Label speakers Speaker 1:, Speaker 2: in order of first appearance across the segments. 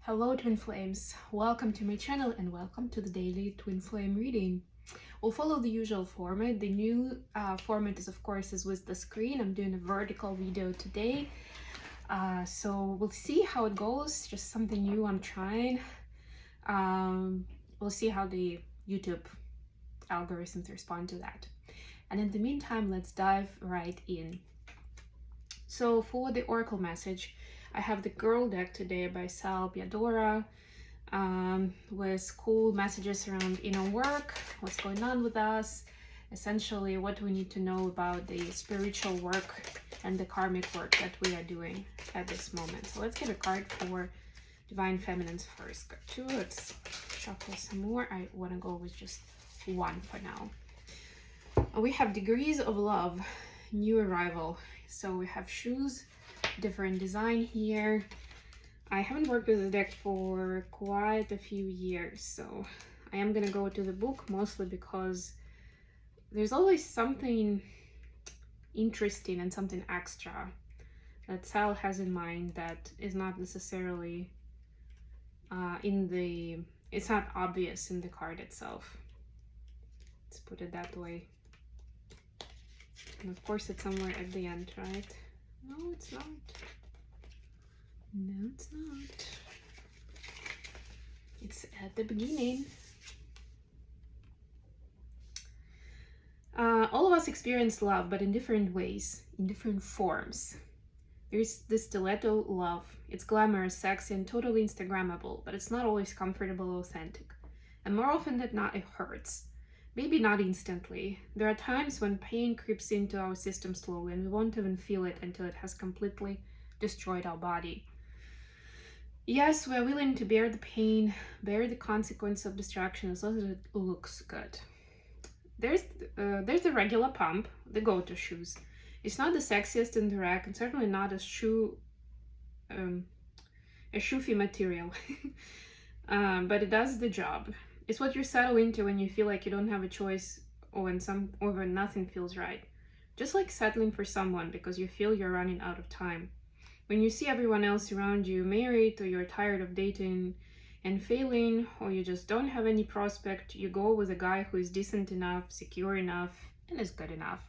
Speaker 1: Hello twin flames, welcome to my channel and welcome to the daily twin flame reading. We'll follow the usual format. The new format is of course is with the screen. I'm doing a vertical video today, so we'll see how it goes. Just something new I'm trying. We'll see how the YouTube algorithms respond to that, and in the meantime let's dive right in. So for the oracle message, I have the Girl deck today by self-sabotaging, with cool messages around inner work, what's going on with us, essentially what we need to know about the spiritual work and the karmic work that we are doing at this moment. So let's get a card for Divine Feminines first. Got two, let's shuffle some more. I want to go with just one for now. We have Degrees of Love, New Arrival. So we have shoes, different design here. I haven't worked with the deck for quite a few years, so I am gonna go to the book mostly because there's always something interesting and something extra that Sal has in mind that is not necessarily it's not obvious in the card itself. Let's put it that way. And of course it's somewhere at the end, right? No, it's not. No, it's not. It's at the beginning. All of us experience love, but in different ways, in different forms. There's this stiletto love. It's glamorous, sexy, and totally Instagrammable, but it's not always comfortable or authentic. And more often than not, it hurts. Maybe not instantly. There are times when pain creeps into our system slowly and we won't even feel it until it has completely destroyed our body. Yes, we're willing to bear the pain, bear the consequence of distraction as long as it looks good. There's the regular pump, the go-to shoes. It's not the sexiest in the rack and certainly not a shoofy material, but it does the job. It's what you settle into when you feel like you don't have a choice or when nothing feels right. Just like settling for someone because you feel you're running out of time. When you see everyone else around you married, or you're tired of dating and failing, or you just don't have any prospect, you go with a guy who is decent enough, secure enough, and is good enough.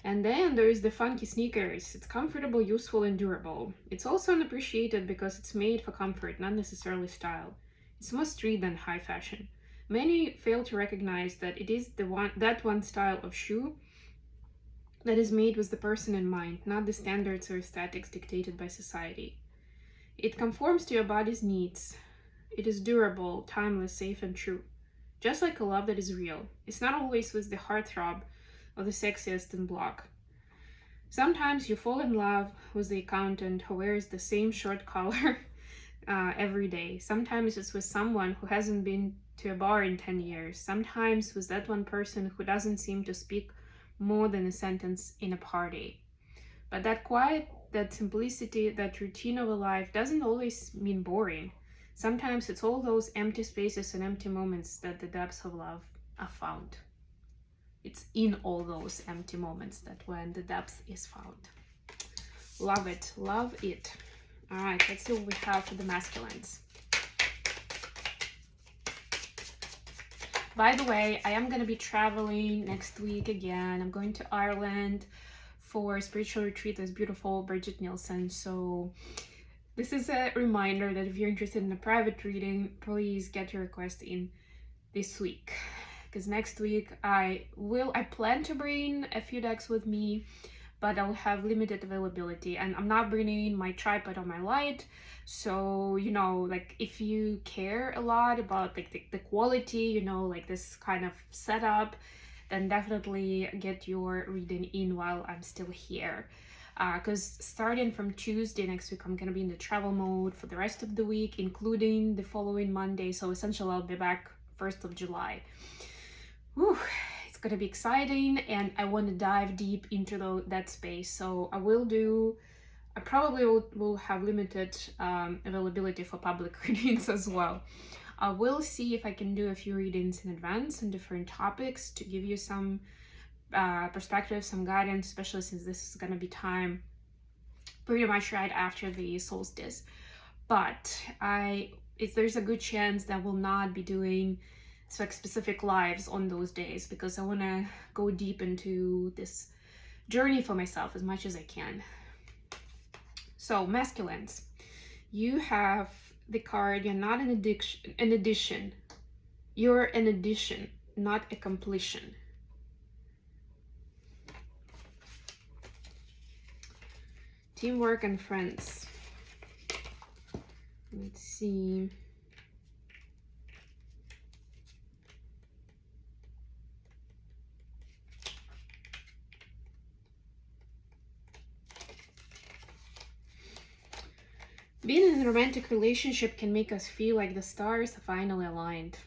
Speaker 1: And then there is the funky sneakers. It's comfortable, useful, and durable. It's also unappreciated because it's made for comfort, not necessarily style. It's more street than high fashion. Many fail to recognize that it is that one style of shoe that is made with the person in mind, not the standards or aesthetics dictated by society. It conforms to your body's needs. It is durable, timeless, safe, and true. Just like a love that is real. It's not always with the heartthrob or the sexiest in block. Sometimes you fall in love with the accountant who wears the same short collar every day. Sometimes it's with someone who hasn't been to a bar in 10 years. Sometimes with that one person who doesn't seem to speak more than a sentence in a party. But that quiet, that simplicity, that routine of a life doesn't always mean boring. Sometimes it's all those empty spaces and empty moments that the depths of love are found. It's in all those empty moments that when the depth is found. Love it, love it. All right, let's see what we have for the masculines. By the way, I am going to be traveling next week again. I'm going to Ireland for a spiritual retreat with beautiful Bridget Nielsen. So this is a reminder that if you're interested in a private reading, please get your request in this week. Because next week I plan to bring a few decks with me, but I'll have limited availability, and I'm not bringing my tripod or my light. So, you know, like if you care a lot about like the quality, you know, like this kind of setup, then definitely get your reading in while I'm still here. Because starting from Tuesday next week, I'm gonna be in the travel mode for the rest of the week, including the following Monday. So essentially I'll be back 1st of July. Whew. It's gonna be exciting, and I want to dive deep into that space. So I probably will have limited availability for public readings as well. I will see if I can do a few readings in advance on different topics to give you some perspective, some guidance, especially since this is gonna be time pretty much right after the solstice. but there's a good chance that we'll not be doing specific lives on those days, because I want to go deep into this journey for myself as much as I can. So masculines, you have the card, you're not an addition. You're an addition, not a completion. Teamwork and friends. Let's see. Being in a romantic relationship can make us feel like the stars are finally aligned.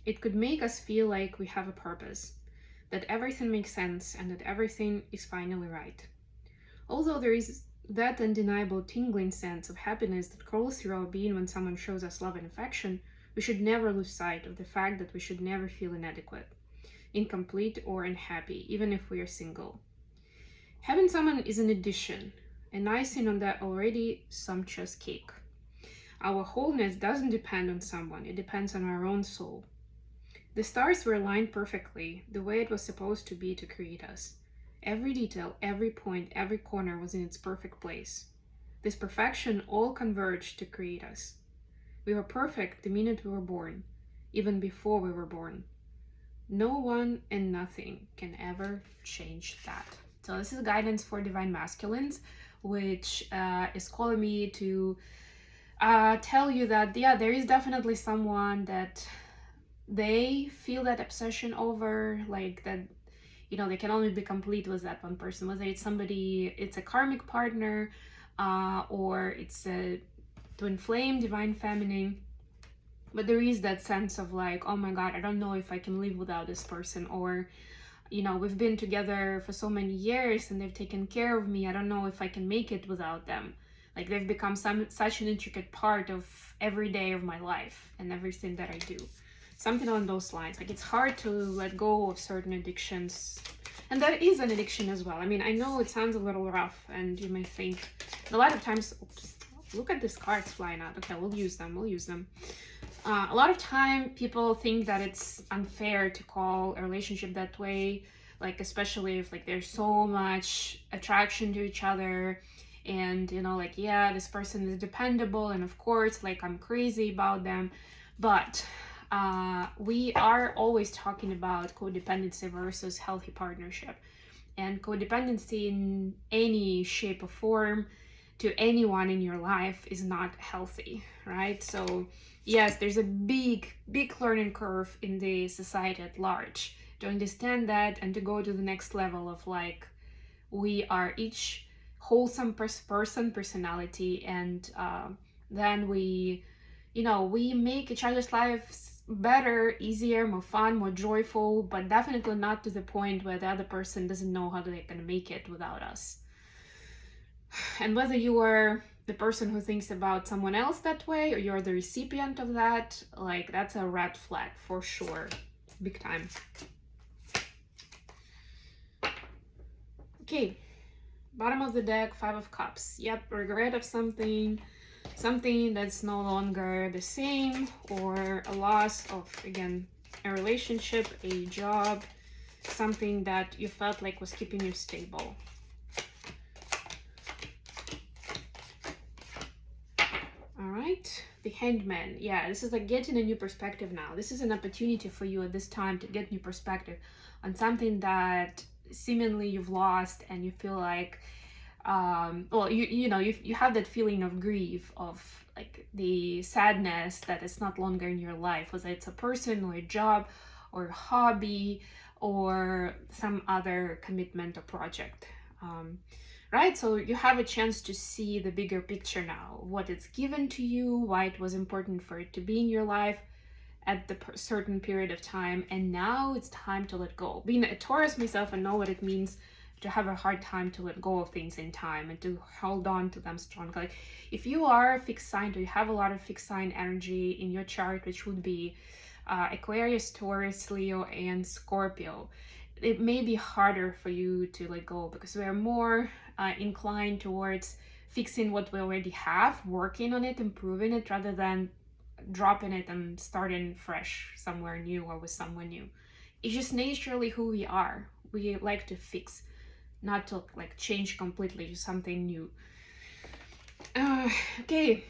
Speaker 1: It could make us feel like we have a purpose, that everything makes sense and that everything is finally right. Although there is that undeniable tingling sense of happiness that crawls through our being when someone shows us love and affection, we should never lose sight of the fact that we should never feel inadequate, incomplete, or unhappy, even if we are single. Having someone is an addition, an icing on that already sumptuous cake. Our wholeness doesn't depend on someone, it depends on our own soul. The stars were aligned perfectly, the way it was supposed to be to create us. Every detail, every point, every corner was in its perfect place. This perfection all converged to create us. We were perfect the minute we were born, even before we were born. No one and nothing can ever change that. So this is guidance for divine masculines, which is calling me to tell you that, yeah, there is definitely someone that they feel that obsession over, like that, you know, they can only be complete with that one person, whether it's somebody, it's a karmic partner, or it's a twin flame, divine feminine. But there is that sense of like, oh my God, I don't know if I can live without this person, or, you know, we've been together for so many years and they've taken care of me. I don't know if I can make it without them. Like they've become such an intricate part of every day of my life and everything that I do. Something along those lines. Like it's hard to let go of certain addictions. And that is an addiction as well. I mean, I know it sounds a little rough and you may think, a lot of times, oops, look at these cards flying out. Okay, we'll use them. A lot of time people think that it's unfair to call a relationship that way, like especially if like there's so much attraction to each other and, you know, like, yeah, this person is dependable and of course like I'm crazy about them. But we are always talking about codependency versus healthy partnership, and codependency in any shape or form to anyone in your life is not healthy, right? So yes, there's a big learning curve in the society at large to understand that and to go to the next level of like, we are each wholesome personality, and then we, you know, we make each other's lives better, easier, more fun, more joyful, but definitely not to the point where the other person doesn't know how they're gonna make it without us. And whether you are the person who thinks about someone else that way or you're the recipient of that, like that's a red flag for sure, big time. Okay, bottom of the deck, 5 of Cups. Yep, regret of something that's no longer the same, or a loss of, again, a relationship, a job, something that you felt like was keeping you stable. All right, the Hangman. Yeah, this is like getting a new perspective now. This is an opportunity for you at this time to get new perspective on something that seemingly you've lost, and you feel like well, you know, you have that feeling of grief, of like the sadness that it's not longer in your life, whether it's a person or a job or a hobby or some other commitment or project, right? So you have a chance to see the bigger picture now, what it's given to you, why it was important for it to be in your life at the certain period of time, and now it's time to let go. Being a Taurus myself, I know what it means to have a hard time to let go of things in time and to hold on to them strongly. Like if you are a fixed sign, or you have a lot of fixed sign energy in your chart, which would be Aquarius, Taurus, Leo, and Scorpio, it may be harder for you to let go because we are more inclined towards fixing what we already have, working on it, improving it, rather than dropping it and starting fresh somewhere new or with someone new. It's just naturally who we are. We like to fix, not to like change completely to something new. Okay.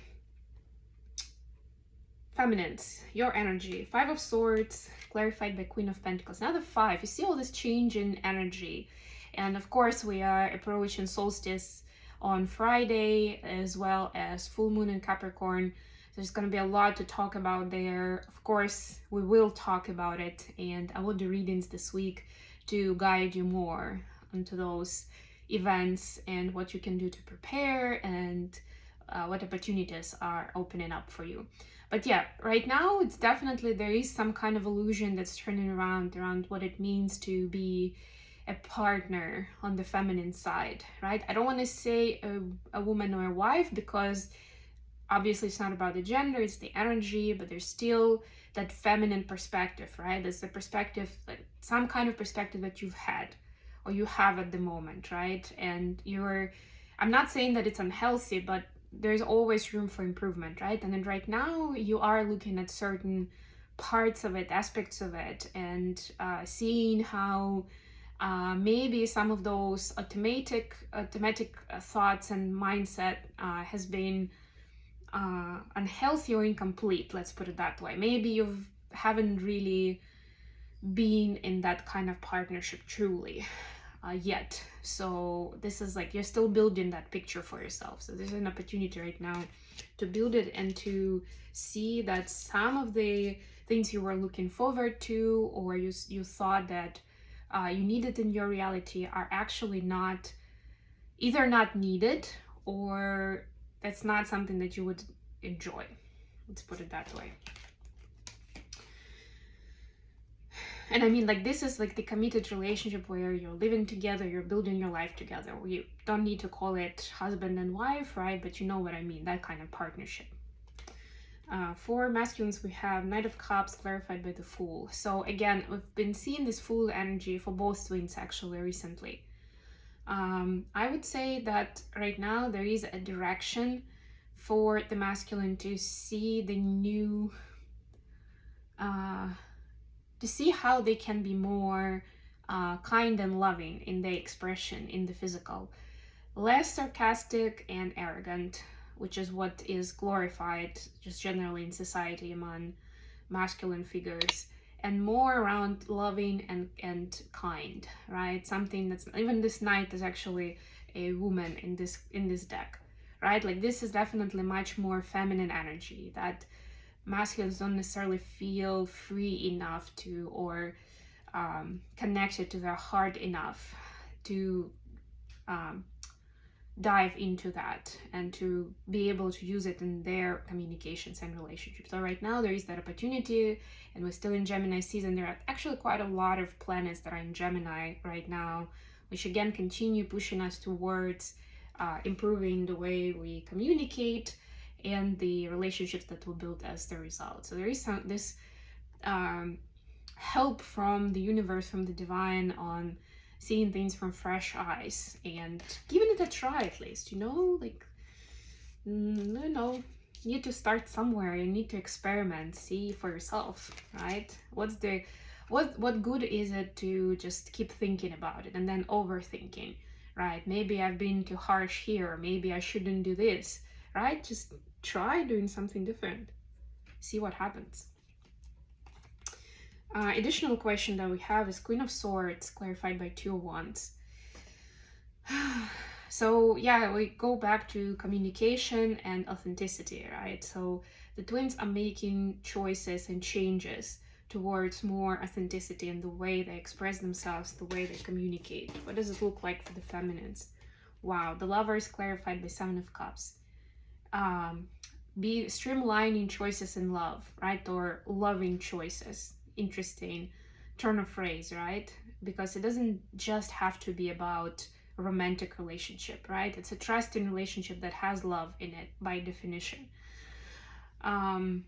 Speaker 1: Feminines, your energy. 5 of Swords, clarified by Queen of Pentacles. Now the 5, you see all this change in energy. And of course, we are approaching solstice on Friday, as well as full moon in Capricorn. There's going to be a lot to talk about there. Of course, we will talk about it, and I will do readings this week to guide you more into those events and what you can do to prepare, and what opportunities are opening up for you. But yeah, right now it's definitely, there is some kind of illusion that's turning around what it means to be a partner on the feminine side, right? I don't want to say a woman or a wife, because obviously it's not about the gender, it's the energy, but there's still that feminine perspective, right? That's the perspective, like some kind of perspective that you've had or you have at the moment, right? And I'm not saying that it's unhealthy, but there's always room for improvement, right? And then right now you are looking at certain parts of it, aspects of it, and seeing how maybe some of those automatic thoughts and mindset has been unhealthy or incomplete, let's put it that way. Maybe you haven't really been in that kind of partnership truly yet. So this is like, you're still building that picture for yourself. So there's an opportunity right now to build it and to see that some of the things you were looking forward to, or you thought that you needed in your reality, are actually not, either not needed, or that's not something that you would enjoy. Let's put it that way. And I mean, like, this is like the committed relationship where you're living together, you're building your life together. You don't need to call it husband and wife, right? But you know what I mean, that kind of partnership. For masculines, we have Knight of Cups, clarified by the Fool. So again, we've been seeing this Fool energy for both twins actually recently. I would say that right now there is a direction for the masculine to see the new, to see how they can be more kind and loving in their expression, in the physical. Less sarcastic and arrogant, which is what is glorified just generally in society among masculine figures, and more around loving and kind, right? Something that's, even this knight is actually a woman in this deck, right? Like, this is definitely much more feminine energy that masculines don't necessarily feel free enough to, or connected to their heart enough to dive into that and to be able to use it in their communications and relationships. So right now there is that opportunity, and we're still in Gemini season. There are actually quite a lot of planets that are in Gemini right now, which again continue pushing us towards improving the way we communicate and the relationships that will build as the result. So there is this help from the universe, from the divine, on seeing things from fresh eyes and giving it a try, at least, you know, like, you know, you need to start somewhere. You need to experiment, see for yourself, right? What good is it to just keep thinking about it and then overthinking, right? Maybe I've been too harsh here, maybe I shouldn't do this, right? Just try doing something different, see what happens. Additional question that we have is Queen of Swords, clarified by 2 of Wands. So yeah, we go back to communication and authenticity, right? So the twins are making choices and changes towards more authenticity in the way they express themselves, the way they communicate. What does it look like for the feminines? Wow, the Lover is clarified by 7 of Cups. Be streamlining choices in love, right? Or loving choices. Interesting turn of phrase, right? Because it doesn't just have to be about a romantic relationship, right? It's a trusting relationship that has love in it by definition. And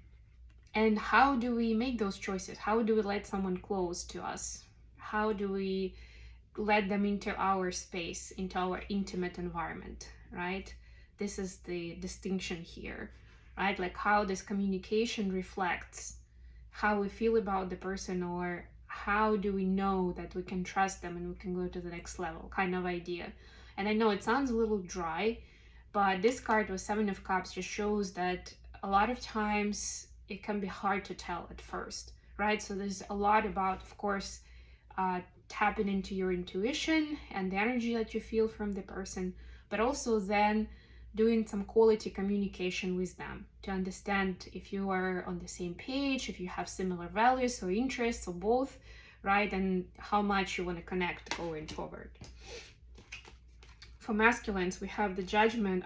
Speaker 1: how do we make those choices? How do we let someone close to us? How do we let them into our space, into our intimate environment, right? this is the distinction here, right? Like how this communication reflects how we feel about the person, or how do we know that we can trust them and we can go to the next level kind of idea. And I know it sounds a little dry, but this card with Seven of Cups just shows that a lot of times it can be hard to tell at first, right? So there's a lot about, of course, tapping into your intuition and the energy that you feel from the person, but also then doing some quality communication with them to understand if you are on the same page, if you have similar values or interests or both, right? And how much you want to connect going forward. For masculines, we have the Judgment.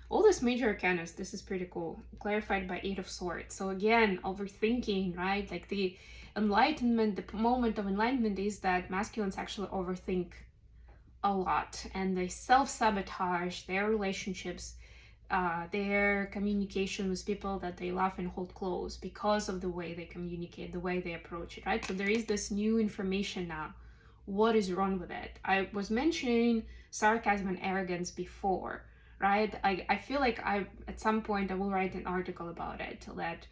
Speaker 1: All this major arcanas, this is pretty cool, clarified by Eight of Swords. So again, overthinking, right? Like the enlightenment, the moment of enlightenment is that masculines actually overthink a lot, and they self-sabotage their relationships, their communication with people that they love and hold close, because of the way they communicate, the way they approach it, right? So there is this new information now. What is wrong with it? I was mentioning sarcasm and arrogance before, right? I feel like at some point I will write an article about it, that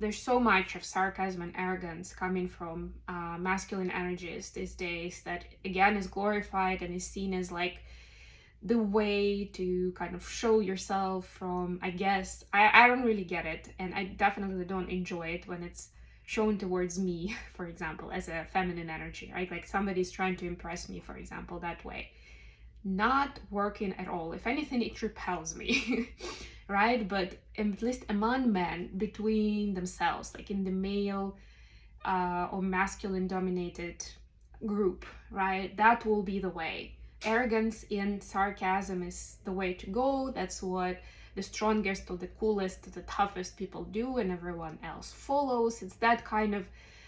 Speaker 1: there's so much of sarcasm and arrogance coming from masculine energies these days that again is glorified and is seen as like the way to kind of show yourself from, I guess. I don't really get it, and I definitely don't enjoy it when it's shown towards me, for example, as a feminine energy, right? Like somebody's trying to impress me, for example, that way. Not working at all. If anything, it repels me. Right? But at least among men, between themselves, like in the male or masculine dominated group, right? That will be the way. Arrogance and sarcasm is the way to go. That's what the strongest or the coolest, the toughest people do, and everyone else follows. It's that kind of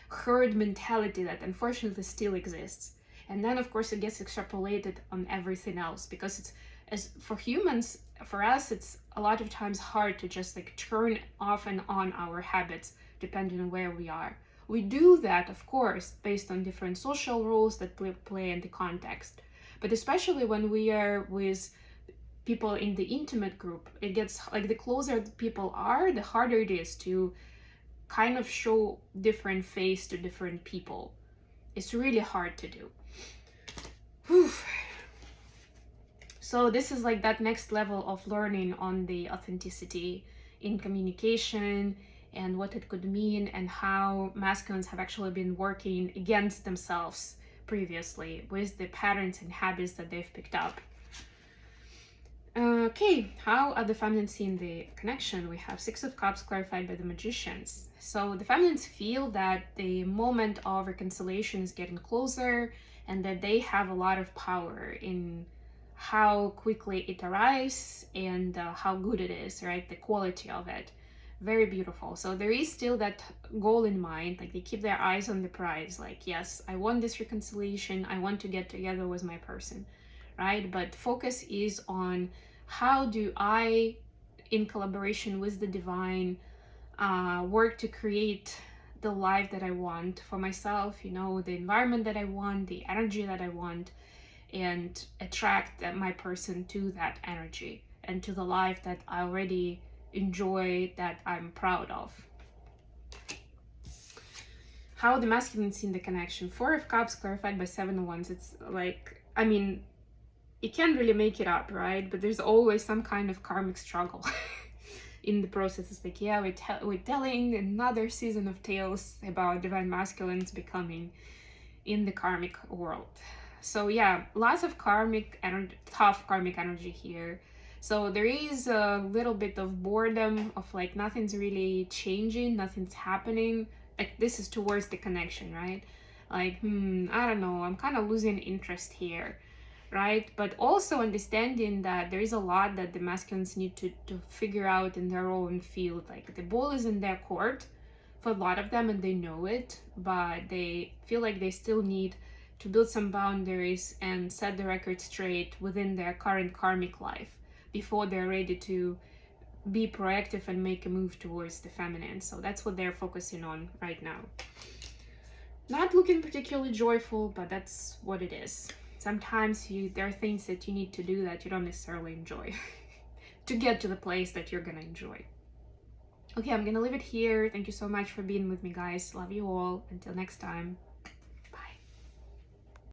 Speaker 1: herd mentality that unfortunately still exists. And then of course it gets extrapolated on everything else, because it's, as for humans, for us, it's a lot of times hard to just like turn off and on our habits depending on where we are. We do that, of course, based on different social rules that play in the context. But especially when we are with people in the intimate group, it gets like the closer the people are, the harder it is to kind of show different face to different people. It's really hard to do. Whew. So this is like that next level of learning on the authenticity in communication and what it could mean, and how masculines have actually been working against themselves previously with the patterns and habits that they've picked up. Okay, how are the feminines seeing the connection? We have Six of Cups clarified by the Magicians. So the feminines feel that the moment of reconciliation is getting closer, and that they have a lot of power in how quickly it arrives and how good it is, right? The quality of it. Very beautiful. So there is still that goal in mind, like they keep their eyes on the prize, like, yes, I want this reconciliation, I want to get together with my person, right? But focus is on how do I, in collaboration with the divine, work to create the life that I want for myself, you know, the environment that I want, the energy that I want, and attract my person to that energy and to the life that I already enjoy, that I'm proud of. How the masculine see the connection? Four of Cups clarified by Seven of Wands. It's like, I mean, you can't really make it up, right? But there's always some kind of karmic struggle in the process. It's like, yeah, we're telling another season of tales about divine masculines becoming in the karmic world. So yeah, lots of karmic energy, tough karmic energy here. So there is a little bit of boredom of like nothing's really changing, nothing's happening. Like this is towards the connection, right? Like, I don't know, I'm kind of losing interest here, right? But also understanding that there is a lot that the masculines need to figure out in their own field. Like the ball is in their court for a lot of them and they know it, but they feel like they still need to build some boundaries and set the record straight within their current karmic life before they're ready to be proactive and make a move towards the feminine. So that's what they're focusing on right now. Not looking particularly joyful, but that's what it is. sometimes there are things that you need to do that you don't necessarily enjoy to get to the place that you're gonna enjoy. Okay, I'm gonna leave it here. Thank you so much for being with me, guys. Love you all. Until next time.